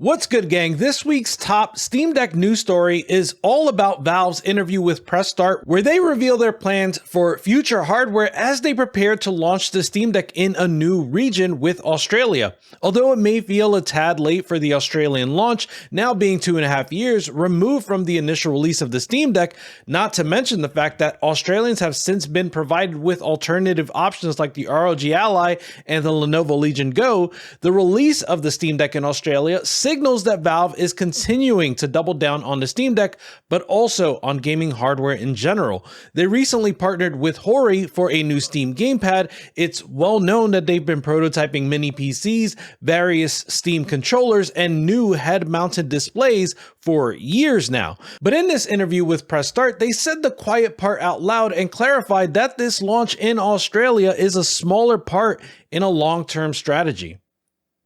What's good, gang? This week's top Steam Deck news story is all about Valve's interview with Press Start, where they reveal their plans for future hardware as they prepare to launch the Steam Deck in a new region with Australia. Although it may feel a tad late for the Australian launch, now being 2.5 years removed from the initial release of the Steam Deck, not to mention the fact that Australians have since been provided with alternative options like the ROG Ally and the Lenovo Legion Go, the release of the Steam Deck in Australia signals that Valve is continuing to double down on the Steam Deck, but also on gaming hardware in general. They recently partnered with Hori for a new Steam gamepad. It's well known that they've been prototyping mini PCs, various Steam controllers, and new head-mounted displays for years now. But in this interview with Press Start, they said the quiet part out loud and clarified that this launch in Australia is a smaller part in a long-term strategy.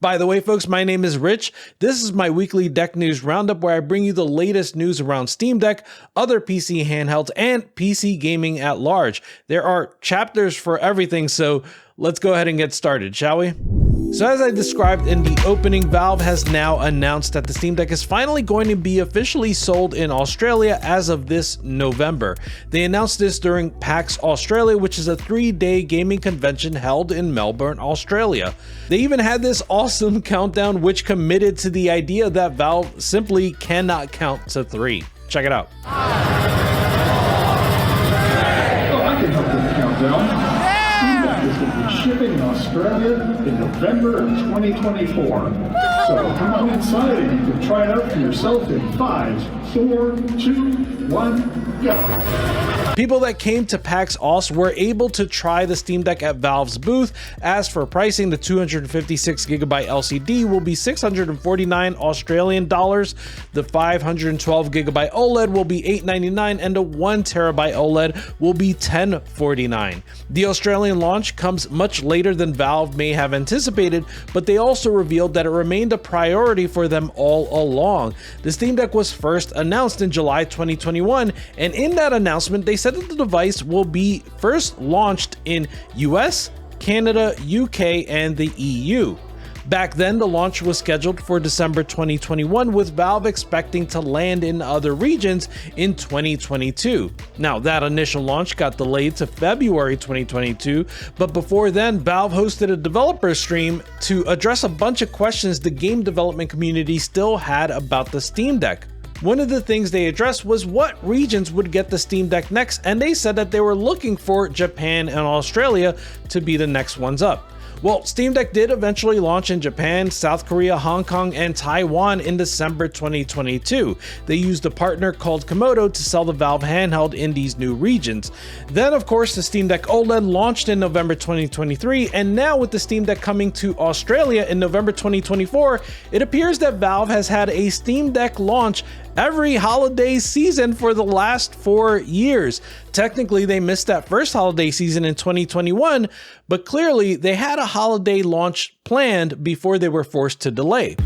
By the way, folks, my name is Rich. This is my weekly Deck News Roundup where I bring you the latest news around Steam Deck, other PC handhelds, and PC gaming at large. There are chapters for everything, so let's go ahead and get started, shall we? So as I described in the opening, Valve has now announced that the Steam Deck is finally going to be officially sold in Australia as of this November. They announced this during PAX Australia, which is a 3-day gaming convention held in Melbourne, Australia. They even had this awesome countdown which committed to the idea that Valve simply cannot count to 3. Check it out. Oh, I can help with the countdown. Shipping in Australia in November of 2024. So come on inside and you can try it out for yourself in 5, 4, 2, 1, go. People that came to PAX Aus were able to try the Steam Deck at Valve's booth. As for pricing, the 256GB LCD will be 649 Australian dollars, the 512GB OLED will be $899, and the 1TB OLED will be $1049. The Australian launch comes much later than Valve may have anticipated, but they also revealed that it remained a priority for them all along. The Steam Deck was first announced in July 2021, and in that announcement, they said that the device will be first launched in US, Canada, UK, and the EU. Back then, the launch was scheduled for December 2021, with Valve expecting to land in other regions in 2022. Now, that initial launch got delayed to February 2022, but before then, Valve hosted a developer stream to address a bunch of questions the game development community still had about the Steam Deck. One of the things they addressed was what regions would get the Steam Deck next, and they said that they were looking for Japan and Australia to be the next ones up. Well, Steam Deck did eventually launch in Japan, South Korea, Hong Kong, and Taiwan in December 2022. They used a partner called Komodo to sell the Valve handheld in these new regions. Then, of course, the Steam Deck OLED launched in November 2023, and now with the Steam Deck coming to Australia in November 2024, it appears that Valve has had a Steam Deck launch every holiday season for the last 4 years. Technically, they missed that first holiday season in 2021, but clearly they had a holiday launch planned before they were forced to delay.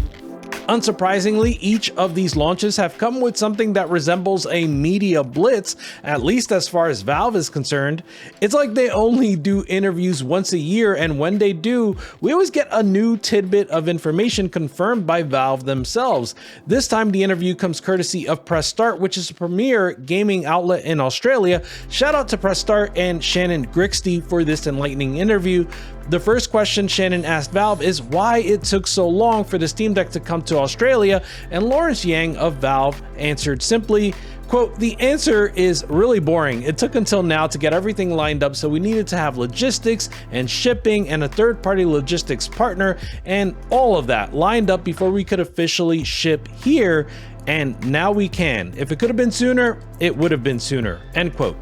Unsurprisingly, each of these launches have come with something that resembles a media blitz, at least as far as Valve is concerned. It's like they only do interviews once a year, and when they do, we always get a new tidbit of information confirmed by Valve themselves. This time, the interview comes courtesy of Press Start, which is a premier gaming outlet in Australia. Shout out to Press Start and Shannon Grixty for this enlightening interview. The first question Shannon asked Valve is why it took so long for the Steam Deck to come to Australia, and Lawrence Yang of Valve answered simply, quote, "The answer is really boring. It took until now to get everything lined up, so we needed to have logistics and shipping and a third-party logistics partner and all of that lined up before we could officially ship here, and now we can. If it could have been sooner, it would have been sooner," end quote.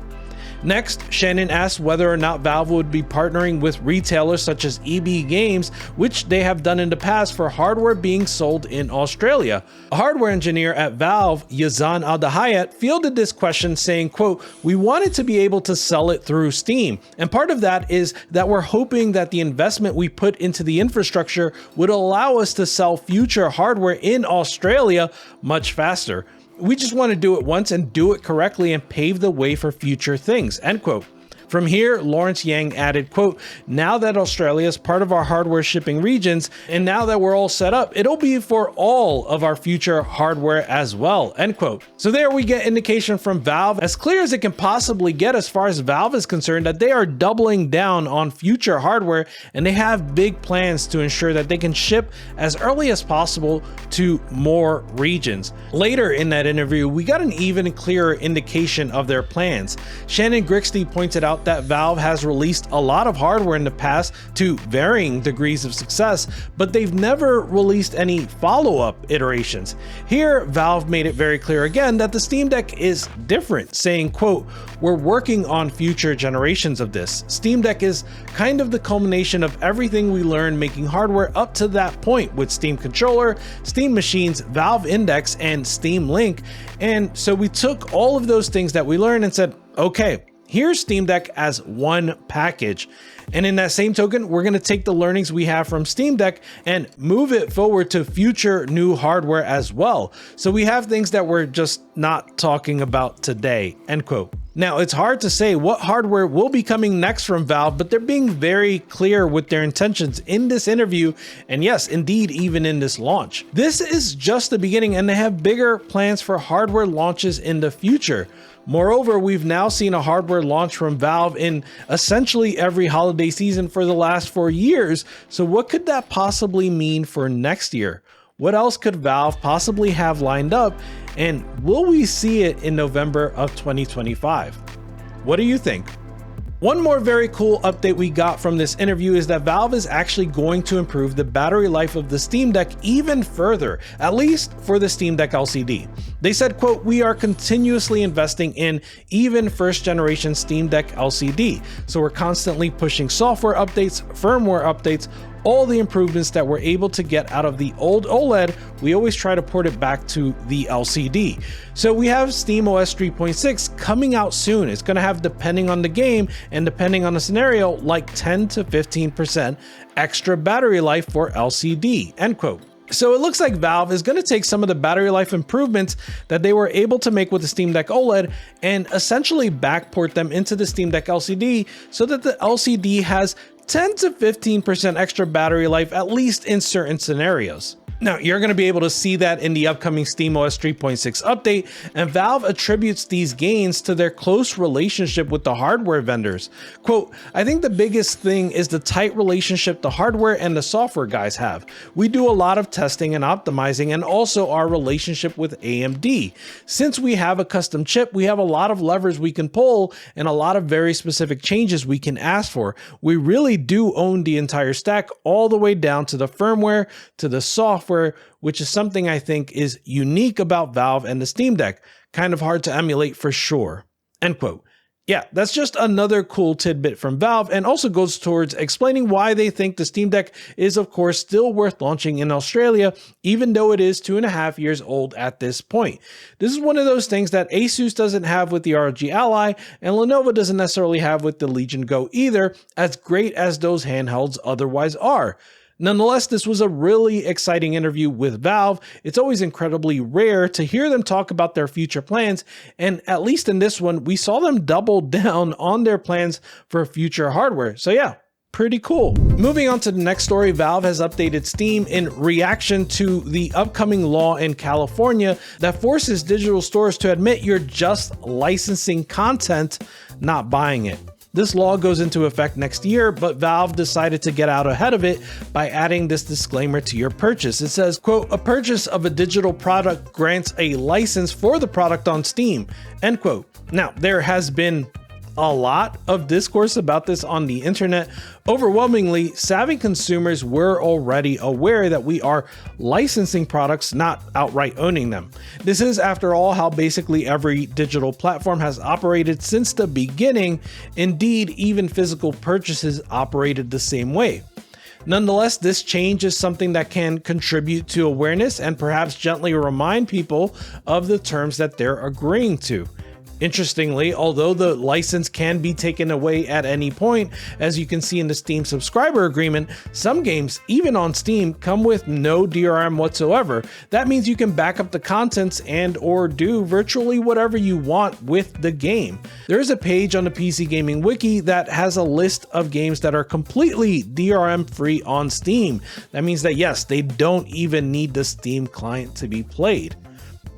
Next, Shannon asked whether or not Valve would be partnering with retailers such as EB Games, which they have done in the past for hardware being sold in Australia. A hardware engineer at Valve, Yazan Al-Dahayat, fielded this question saying, quote, "We wanted to be able to sell it through Steam, and part of that is that we're hoping that the investment we put into the infrastructure would allow us to sell future hardware in Australia much faster. We just want to do it once and do it correctly and pave the way for future things," end quote. From here, Lawrence Yang added, quote, "Now that Australia is part of our hardware shipping regions, and now that we're all set up, it'll be for all of our future hardware as well," end quote. So there we get indication from Valve, as clear as it can possibly get as far as Valve is concerned, that they are doubling down on future hardware, and they have big plans to ensure that they can ship as early as possible to more regions. Later in that interview, we got an even clearer indication of their plans. Shannon Grixty pointed out that Valve has released a lot of hardware in the past to varying degrees of success, but they've never released any follow-up iterations. Here, Valve made it very clear again that the Steam Deck is different, saying, quote, "We're working on future generations of this. Steam Deck is kind of the culmination of everything we learned making hardware up to that point with Steam Controller, Steam Machines, Valve Index, and Steam Link. And so we took all of those things that we learned and said, okay, here's Steam Deck as one package. And in that same token, we're going to take the learnings we have from Steam Deck and move it forward to future new hardware as well. So we have things that we're just not talking about today," end quote. Now, it's hard to say what hardware will be coming next from Valve, but they're being very clear with their intentions in this interview, and yes, indeed, even in this launch. This is just the beginning, and they have bigger plans for hardware launches in the future. Moreover, we've now seen a hardware launch from Valve in essentially every holiday season for the last 4 years, so what could that possibly mean for next year? What else could Valve possibly have lined up, and will we see it in November of 2025? What do you think? One more very cool update we got from this interview is that Valve is actually going to improve the battery life of the Steam Deck even further, at least for the Steam Deck LCD. They said, quote, "We are continuously investing in even first generation Steam Deck LCD. So we're constantly pushing software updates, firmware updates, all the improvements that we're able to get out of the old OLED, we always try to port it back to the LCD. So we have SteamOS 3.6 coming out soon. It's going to have, depending on the game and depending on the scenario, like 10 to 15% extra battery life for LCD," end quote. So it looks like Valve is going to take some of the battery life improvements that they were able to make with the Steam Deck OLED and essentially backport them into the Steam Deck LCD so that the LCD has 10 to 15% extra battery life, at least in certain scenarios. Now, you're going to be able to see that in the upcoming SteamOS 3.6 update, and Valve attributes these gains to their close relationship with the hardware vendors. Quote, "I think the biggest thing is the tight relationship the hardware and the software guys have. We do a lot of testing and optimizing, and also our relationship with AMD. Since we have a custom chip, we have a lot of levers we can pull and a lot of very specific changes we can ask for. We really do own the entire stack all the way down to the firmware, to the software, which is something I think is unique about Valve and the Steam Deck. Kind of hard to emulate for sure," end quote. Yeah, that's just another cool tidbit from Valve, and also goes towards explaining why they think the Steam Deck is, of course, still worth launching in Australia, even though it is 2.5 years old at this point. This is one of those things that Asus doesn't have with the ROG Ally, and Lenovo doesn't necessarily have with the Legion Go either, as great as those handhelds otherwise are. Nonetheless, this was a really exciting interview with Valve. It's always incredibly rare to hear them talk about their future plans, and at least in this one, we saw them double down on their plans for future hardware. So yeah, pretty cool. Moving on to the next story, Valve has updated Steam in reaction to the upcoming law in California that forces digital stores to admit you're just licensing content, not buying it. This law goes into effect next year, but Valve decided to get out ahead of it by adding this disclaimer to your purchase. It says, quote, "A purchase of a digital product grants a license for the product on Steam," end quote. Now, there has been a lot of discourse about this on the internet. Overwhelmingly, savvy consumers were already aware that we are licensing products, not outright owning them. This is, after all, how basically every digital platform has operated since the beginning. Indeed, even physical purchases operated the same way. Nonetheless, this change is something that can contribute to awareness and perhaps gently remind people of the terms that they're agreeing to. Interestingly, although the license can be taken away at any point, as you can see in the Steam subscriber agreement, some games, even on Steam, come with no DRM whatsoever. That means you can back up the contents and or do virtually whatever you want with the game. There is a page on the PC Gaming Wiki that has a list of games that are completely DRM free on Steam. That means that yes, they don't even need the Steam client to be played.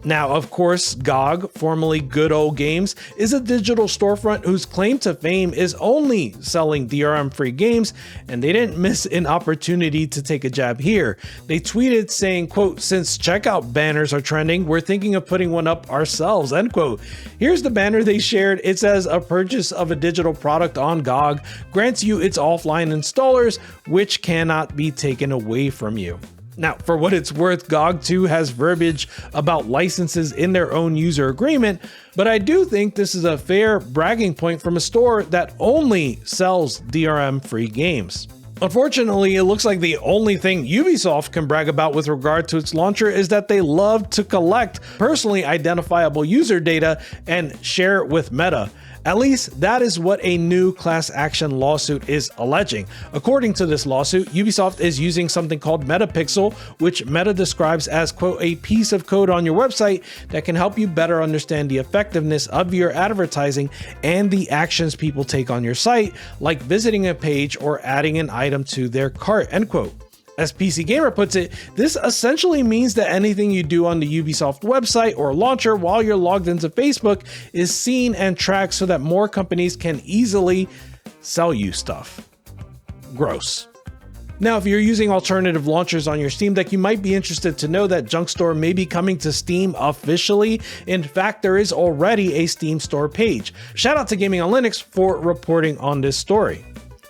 Now, of course, GOG, formerly Good Old Games, is a digital storefront whose claim to fame is only selling DRM-free games, and they didn't miss an opportunity to take a jab here. They tweeted saying, quote, "Since checkout banners are trending, we're thinking of putting one up ourselves," end quote. Here's the banner they shared. It says, "A purchase of a digital product on GOG grants you its offline installers, which cannot be taken away from you." Now, for what it's worth, GOG too has verbiage about licenses in their own user agreement, but I do think this is a fair bragging point from a store that only sells DRM-free games. Unfortunately, it looks like the only thing Ubisoft can brag about with regard to its launcher is that they love to collect personally identifiable user data and share it with Meta. At least that is what a new class action lawsuit is alleging. According to this lawsuit, Ubisoft is using something called Metapixel, which Meta describes as, quote, "a piece of code on your website that can help you better understand the effectiveness of your advertising and the actions people take on your site, like visiting a page or adding an item to their cart," end quote. As PC Gamer puts it, this essentially means that anything you do on the Ubisoft website or launcher while you're logged into Facebook is seen and tracked so that more companies can easily sell you stuff. Gross. Now, if you're using alternative launchers on your Steam Deck, you might be interested to know that Junk Store may be coming to Steam officially. In fact, there is already a Steam Store page. Shout out to Gaming on Linux for reporting on this story.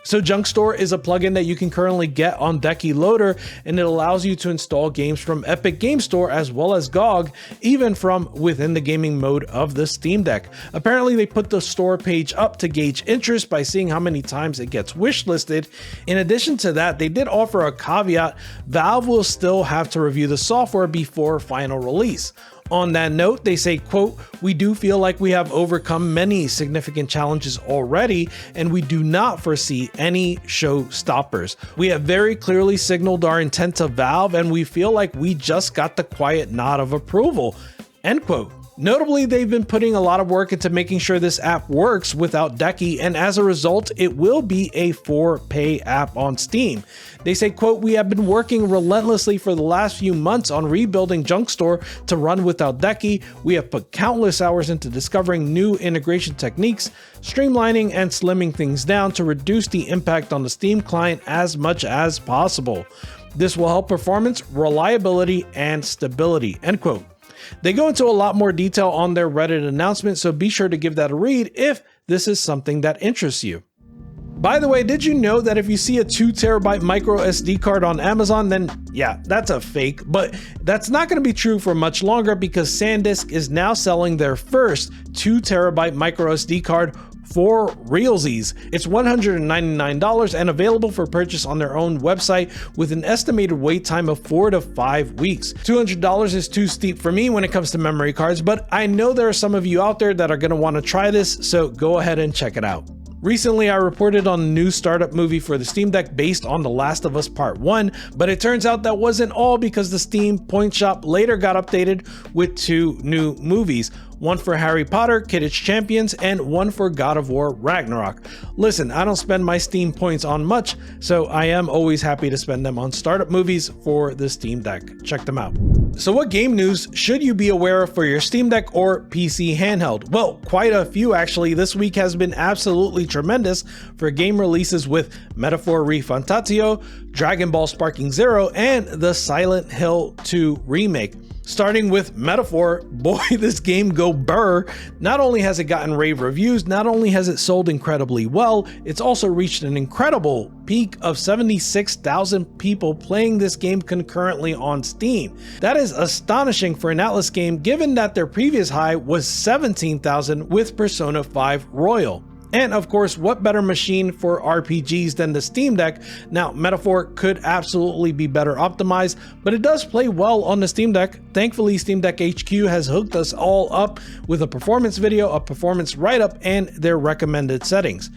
So Junk Store is a plugin that you can currently get on Decky Loader, and it allows you to install games from Epic Game Store as well as GOG, even from within the gaming mode of the Steam Deck. Apparently, they put the store page up to gauge interest by seeing how many times it gets wishlisted. In addition to that, they did offer a caveat: Valve will still have to review the software before final release. On that note, they say, quote, "We do feel like we have overcome many significant challenges already, and we do not foresee any showstoppers. We have very clearly signaled our intent to Valve, and we feel like we just got the quiet nod of approval," end quote. Notably, they've been putting a lot of work into making sure this app works without Decky, and as a result, it will be a for-pay app on Steam. They say, quote, "We have been working relentlessly for the last few months on rebuilding Junk Store to run without Decky. We have put countless hours into discovering new integration techniques, streamlining and slimming things down to reduce the impact on the Steam client as much as possible. This will help performance, reliability, and stability," end quote. They go into a lot more detail on their Reddit announcement, so be sure to give that a read if this is something that interests you. By the way, did you know that if you see a 2TB micro SD card on Amazon, then yeah, that's a fake, but that's not going to be true for much longer because SanDisk is now selling their first 2TB micro SD card for realsies. It's $199 and available for purchase on their own website with an estimated wait time of 4 to 5 weeks. $200 is too steep for me when it comes to memory cards, but I know there are some of you out there that are going to want to try this, so go ahead and check it out. Recently, I reported on a new startup movie for the Steam Deck based on The Last of Us Part 1, but it turns out that wasn't all because the Steam Point Shop later got updated with 2 new movies. One for Harry Potter, Quidditch Champions, and one for God of War Ragnarok. Listen, I don't spend my Steam points on much, so I am always happy to spend them on startup movies for the Steam Deck. Check them out. So what game news should you be aware of for your Steam Deck or PC handheld? Well, quite a few actually. This week has been absolutely tremendous for game releases with Metaphor Re Fantazio, Dragon Ball Sparking Zero, and the Silent Hill 2 remake. Starting with Metaphor, boy, this game go burr. Not only has it gotten rave reviews, not only has it sold incredibly well, it's also reached an incredible peak of 76,000 people playing this game concurrently on Steam. That is astonishing for an Atlas game, given that their previous high was 17,000 with Persona 5 Royal. And of course, what better machine for RPGs than the Steam Deck? Now, Metaphor could absolutely be better optimized, but it does play well on the Steam Deck. Thankfully, Steam Deck HQ has hooked us all up with a performance video, a performance write-up, and their recommended settings.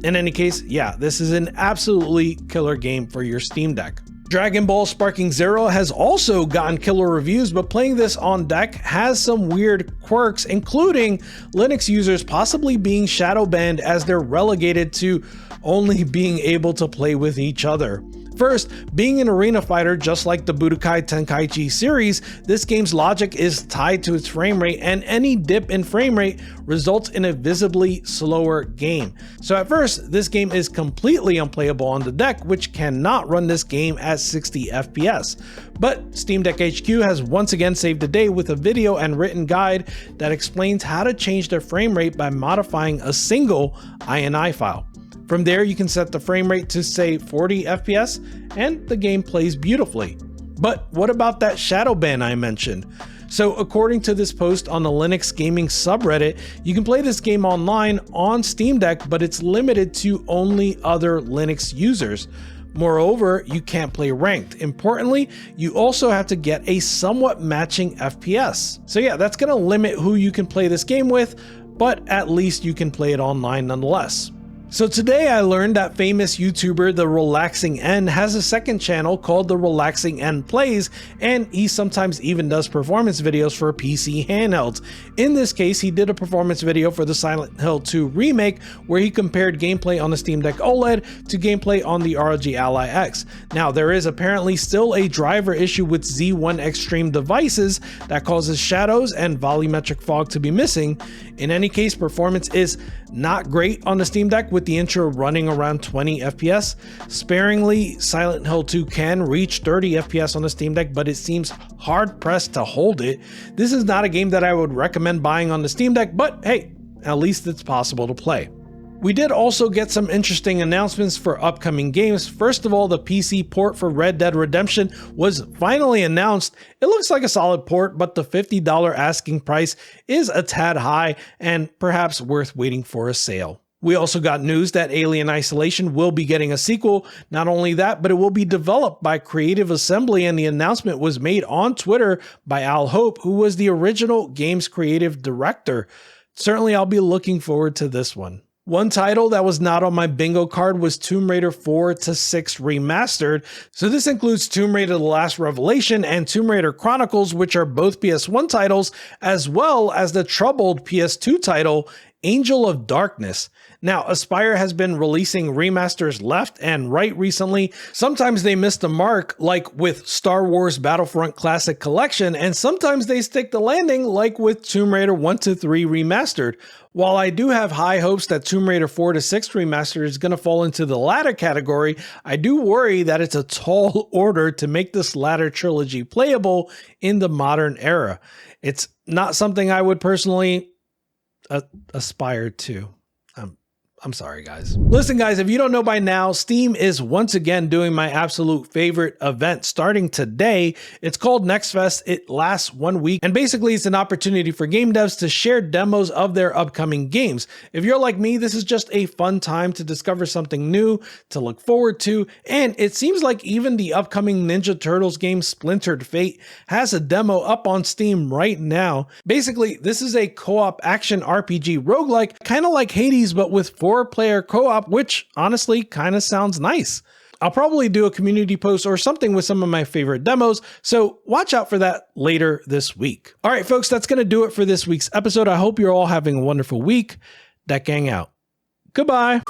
In any case, yeah, this is an absolutely killer game for your Steam Deck. Dragon Ball Sparking Zero has also gotten killer reviews, but playing this on deck has some weird quirks, including Linux users possibly being shadow banned as they're relegated to only being able to play with each other. First, being an arena fighter just like the Budokai Tenkaichi series, this game's logic is tied to its frame rate, and any dip in frame rate results in a visibly slower game. So at first, this game is completely unplayable on the deck, which cannot run this game at 60 FPS. But Steam Deck HQ has once again saved the day with a video and written guide that explains how to change the frame rate by modifying a single INI file. From there, you can set the frame rate to say 40 FPS and the game plays beautifully. But what about that shadow ban I mentioned? So according to this post on the Linux gaming subreddit, you can play this game online on Steam Deck, but it's limited to only other Linux users. Moreover, you can't play ranked. Importantly, you also have to get a somewhat matching FPS. So yeah, that's gonna limit who you can play this game with, but at least you can play it online nonetheless. So today I learned that famous YouTuber The Relaxing N has a second channel called The Relaxing N Plays, and he sometimes even does performance videos for PC handhelds. In this case, he did a performance video for the Silent Hill 2 remake where he compared gameplay on the Steam Deck OLED to gameplay on the ROG Ally X. Now, there is apparently still a driver issue with Z1 Extreme devices that causes shadows and volumetric fog to be missing. In any case, performance is not great on the Steam Deck with the intro running around 20 FPS. Sparingly, Silent Hill 2 can reach 30 FPS on the Steam Deck, but it seems hard pressed to hold it. This is not a game that I would recommend buying on the Steam Deck, but hey, at least it's possible to play. We did also get some interesting announcements for upcoming games. First of all, the PC port for Red Dead Redemption was finally announced. It looks like a solid port, but the $50 asking price is a tad high and perhaps worth waiting for a sale. We also got news that Alien Isolation will be getting a sequel. Not only that, but it will be developed by Creative Assembly, and the announcement was made on Twitter by Al Hope, who was the original game's creative director. Certainly, I'll be looking forward to this one. One title that was not on my bingo card was Tomb Raider 4 to 6 Remastered. So this includes Tomb Raider The Last Revelation and Tomb Raider Chronicles, which are both PS1 titles, as well as the troubled PS2 title, Angel of Darkness. Now, Aspyr has been releasing remasters left and right recently. Sometimes they miss the mark, like with Star Wars Battlefront Classic Collection, and sometimes they stick the landing, like with Tomb Raider 1 to 3 Remastered. While I do have high hopes that Tomb Raider 4 to 6 Remastered is going to fall into the latter category, I do worry that it's a tall order to make this latter trilogy playable in the modern era. It's not something I would personally aspire to. I'm sorry, guys. Listen, guys, if you don't know by now, Steam is once again doing my absolute favorite event starting today. It's called Next Fest. It lasts 1 week, and basically it's an opportunity for game devs to share demos of their upcoming games. If you're like me, this is just a fun time to discover something new to look forward to, and it seems like even the upcoming Ninja Turtles game Splintered Fate has a demo up on Steam right now. Basically, this is a co-op action RPG roguelike, kind of like Hades, but with 4-player co-op, which honestly kind of sounds nice. I'll probably do a community post or something with some of my favorite demos, so watch out for that later this week. All right, folks, that's going to do it for this week's episode. I hope you're all having a wonderful week. Deck Gang out. Goodbye.